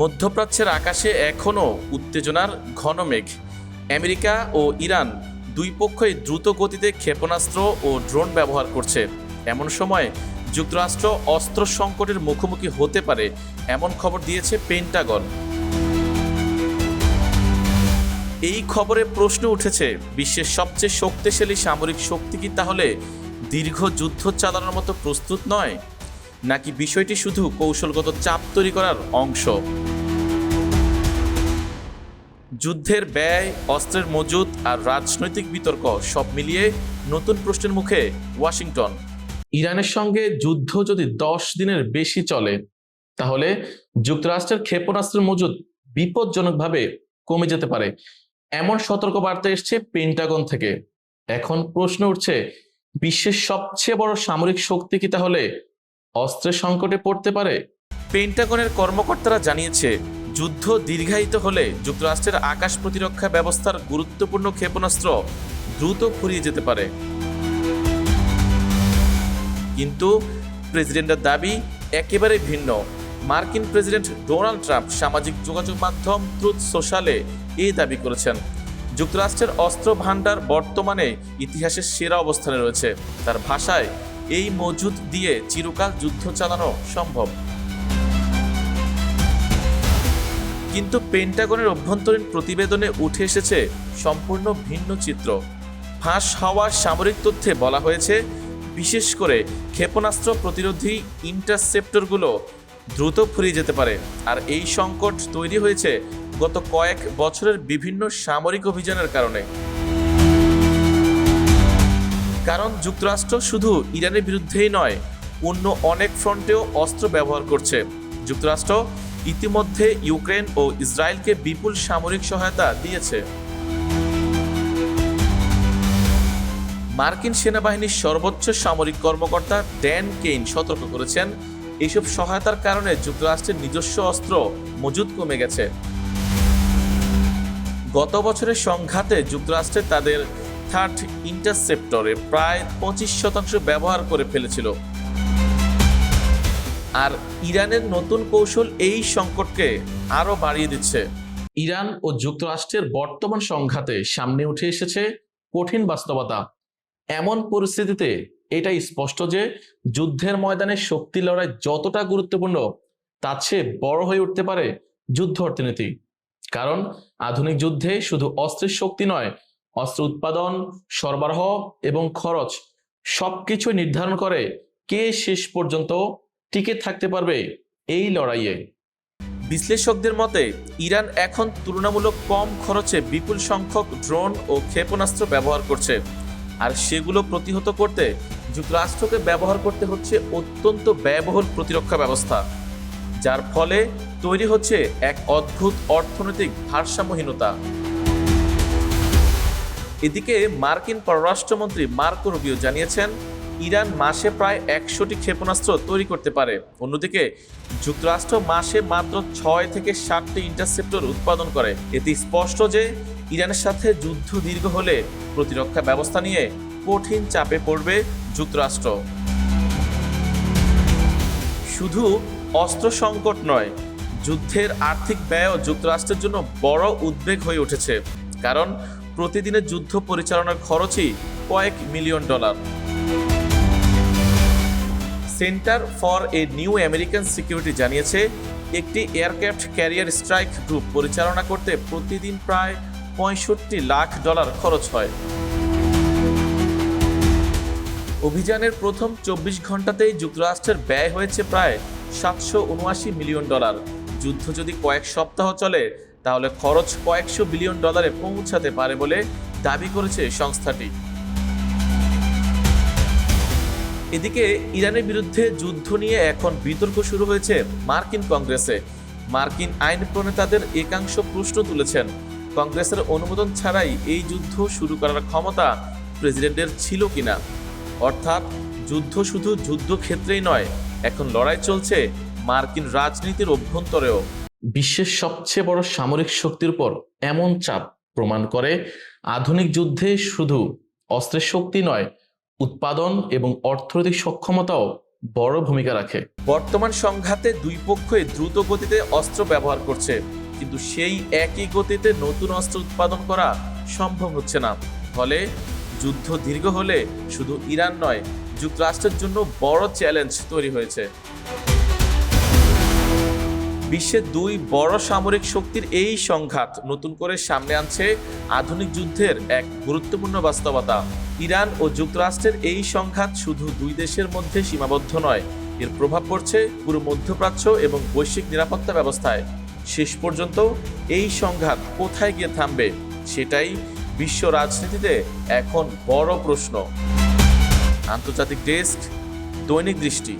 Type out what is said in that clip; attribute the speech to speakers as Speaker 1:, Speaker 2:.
Speaker 1: মধ্যপ্রাচ্যের আকাশে এখনও উত্তেজনার ঘন মেঘ। আমেরিকা ও ইরান দুই পক্ষই দ্রুত গতিতে ক্ষেপণাস্ত্র ও ড্রোন ব্যবহার করছে। এমন সময় যুক্তরাষ্ট্র অস্ত্র সংকটের মুখোমুখি হতে পারে এমন খবর দিয়েছে পেন্টাগন। এই খবরে প্রশ্ন উঠেছে, বিশ্বের সবচেয়ে শক্তিশালী সামরিক শক্তি কি তাহলে দীর্ঘ যুদ্ধ চালানোর মতো প্রস্তুত নয়, নাকি বিষয়টি শুধু কৌশলগত চাপ তৈরি করার অংশ? যুদ্ধের ব্যয়, অস্ত্রের মজুত আর রাজনৈতিক বিতর্ক সব মিলিয়ে নতুন প্রশ্নের মুখে ওয়াশিংটন। ইরানের সঙ্গে যুদ্ধ যদি 10 দিনের বেশি চলে, তাহলে যুক্তরাষ্ট্রের ক্ষেপণাস্ত্রের মজুত বিপজ্জনকভাবে কমে যেতে পারে এমন সতর্কবার্তা এসছে পেন্টাগন থেকে। এখন প্রশ্ন উঠছে, বিশ্বের সবচেয়ে বড় সামরিক শক্তি কি তাহলে অস্ত্রের সংকটে পড়তে পারে? পেন্টাগনের কর্মকর্তারা জানিয়েছে, যুদ্ধ দীর্ঘায়িত হলে যুক্তরাষ্ট্রের আকাশ প্রতিরক্ষা ব্যবস্থার গুরুত্বপূর্ণ ক্ষেপণাস্ত্র দ্রুত ফুরিয়ে যেতে পারে। কিন্তু প্রেসিডেন্টের দাবি একেবারে ভিন্ন। মার্কিন প্রেসিডেন্ট ডোনাল্ড ট্রাম্প সামাজিক যোগাযোগ মাধ্যম ট্রুথ সোশ্যালে এই দাবি করেছেন। যুক্তরাষ্ট্রের অস্ত্র ভান্ডার বর্তমানে ইতিহাসের সেরা অবস্থানে রয়েছে। তার ভাষায়, এই মজুদ দিয়ে চিরকাল যুদ্ধ চালানো সম্ভব। কিন্তু পেন্টাগনের অভ্যন্তরীণ প্রতিবেদনে উঠে এসেছে সম্পূর্ণ ভিন্ন চিত্র। ফাঁস হওয়া সামরিক তথ্যে বলা হয়েছে, বিশেষ করে ক্ষেপণাস্ত্র প্রতিরোধী ইন্টারসেপ্টরগুলো দ্রুত ফুরিয়ে যেতে পারে। আর এই সংকট তৈরি হয়েছে গত কয়েক বছরের বিভিন্ন সামরিক অভিযানের কারণে। কারণ যুক্তরাষ্ট্র শুধু ইরানের বিরুদ্ধেই নয়, অন্য অনেক ফ্রন্টেও অস্ত্র ব্যবহার করছে। যুক্তরাষ্ট্র ইতিমধ্যে ইউক্রেন ও ইসরায়েলকে বিপুল সামরিক সহায়তা দিয়েছে। মার্কিন সেনাবাহিনীর সর্বোচ্চ সামরিক কর্মকর্তা ড্যান কেইন সতর্ক করেছেন, এইসব সহায়তার কারণে যুক্তরাষ্ট্রের নিজস্ব অস্ত্র মজুদ কমে গেছে। গত বছরের সংঘাতে যুক্তরাষ্ট্রে তাদের থার্ড ইন্টারসেপ্টরে প্রায় 25% ব্যবহার করে ফেলেছিল। আর ইরানের নতুন কৌশল এই সংকটকে আরও বাড়িয়ে দিচ্ছে। ইরান ও যুক্তরাষ্ট্রের বর্তমান সংঘাতে সামনে উঠে এসেছে কঠিন বাস্তবতা। এমন পরিস্থিতিতে এটাই স্পষ্ট যে যুদ্ধের ময়দানে শক্তি লড়াই যতটা গুরুত্বপূর্ণ, তার চেয়ে বড় হয়ে উঠতে পারে যুদ্ধ অর্থনীতি। কারণ আধুনিক যুদ্ধে শুধু অস্ত্রের শক্তি নয়, অস্ত্র উৎপাদন, সরবরাহ এবং খরচ সবকিছু নির্ধারণ করে কে শেষ পর্যন্ত টিকে থাকতে পারবে এই লড়াইয়ে। বিশ্লেষকদের মতে, ইরান এখন তুলনামূলক কম খরচে বিপুল সংখ্যক ড্রোন ও ক্ষেপণাস্ত্র ব্যবহার করছে। আর সেগুলো প্রতিহত করতে যুক্তরাষ্ট্রকে ব্যবহার করতে হচ্ছে অত্যন্ত ব্যয়বহুল প্রতিরক্ষা ব্যবস্থা, যার ফলে তৈরি হচ্ছে এক অদ্ভুত অর্থনৈতিক ভারসাম্যহীনতা। এদিকে মার্কিন পররাষ্ট্রমন্ত্রী মার্কো রুবিও জানিয়েছেন, ইরান মাসে প্রায় 100টি ক্ষেপণাস্ত্র তৈরি করতে পারে। অন্যদিকে যুক্তরাষ্ট্র মাসে মাত্র 6 থেকে 7টি ইন্টারসেপ্টর উৎপাদন করে। এতে স্পষ্ট যে ইরানের সাথে যুদ্ধ দীর্ঘ হলে প্রতিরক্ষা ব্যবস্থা নিয়ে কঠিন চাপে পড়বে যুক্তরাষ্ট্র। শুধু অস্ত্র সংকট নয়, যুদ্ধের আর্থিক ব্যয়ও যুক্তরাষ্ট্রের জন্য বড় উদ্বেগ হয়ে উঠেছে। কারণ প্রতিদিনের যুদ্ধ পরিচালনার খরচই কয়েক million dollar. Centre for a new American security জানিয়েছে, একটি এয়ারক্রাফট ক্যারিয়ার স্ট্রাইক গ্রুপ পরিচালনা করতে প্রতিদিন প্রায় $65 লাখ খরচ হয়। অভিযানের প্রথম 24 ঘন্টাতেই যুক্তরাষ্ট্রের ব্যয় হয়েছে প্রায় $779 মিলিয়ন। যুদ্ধ যদি কয়েক সপ্তাহ চলে, তাহলে খরচ কয়েকশো বিলিয়ন ডলারে পৌঁছাতে পারে বলে দাবি করেছে সংস্থাটি। এদিকে ইরানের বিরুদ্ধে যুদ্ধ নিয়ে এখন বিতর্ক শুরু হয়েছে মার্কিন কংগ্রেসে। মার্কিন আইন প্রণেতাদের একাংশ প্রশ্ন তুলেছেন, কংগ্রেসের অনুমোদন ছাড়াই এই যুদ্ধ শুরু করার ক্ষমতা প্রেসিডেন্টের ছিল কিনা। অর্থাৎ যুদ্ধ শুধু যুদ্ধক্ষেত্রেই নয়, এখন লড়াই চলছে মার্কিন রাজনীতির অভ্যন্তরেও। বিশ্বের সবচেয়ে বড় সামরিক শক্তির উপর এমন চাপ প্রমাণ করে আধুনিক যুদ্ধে শুধু অস্ত্রের শক্তি নয়, উৎপাদন এবং অর্থনৈতিক সক্ষমতাও বড় ভূমিকা রাখে। বর্তমান সংঘাতে দুই পক্ষই দ্রুত গতিতে অস্ত্র ব্যবহার করছে, কিন্তু সেই একই গতিতে নতুন অস্ত্র উৎপাদন করা সম্ভব হচ্ছে না। ফলে যুদ্ধ দীর্ঘ হলে শুধু ইরান নয়, যুক্তরাষ্ট্রের জন্য বড় চ্যালেঞ্জ তৈরি হয়েছে। বিশ্বের দুই বড় সামরিক শক্তির এই সংঘাত নতুন করে সামনে আনছে আধুনিক যুদ্ধের এক গুরুত্বপূর্ণ বাস্তবতা। ইরান ও যুক্তরাষ্ট্রের এই সংঘাত শুধু দুই দেশের মধ্যে সীমাবদ্ধ নয়, এর প্রভাব পড়ছে পুরো মধ্যপ্রাচ্য এবং বৈশ্বিক নিরাপত্তা ব্যবস্থায়। শেষ পর্যন্ত এই সংঘাত কোথায় গিয়ে থামবে, সেটাই বিশ্ব রাজনীতিতে এখন বড় প্রশ্ন। আন্তর্জাতিক ডেস্ক, দৈনিক দৃষ্টি।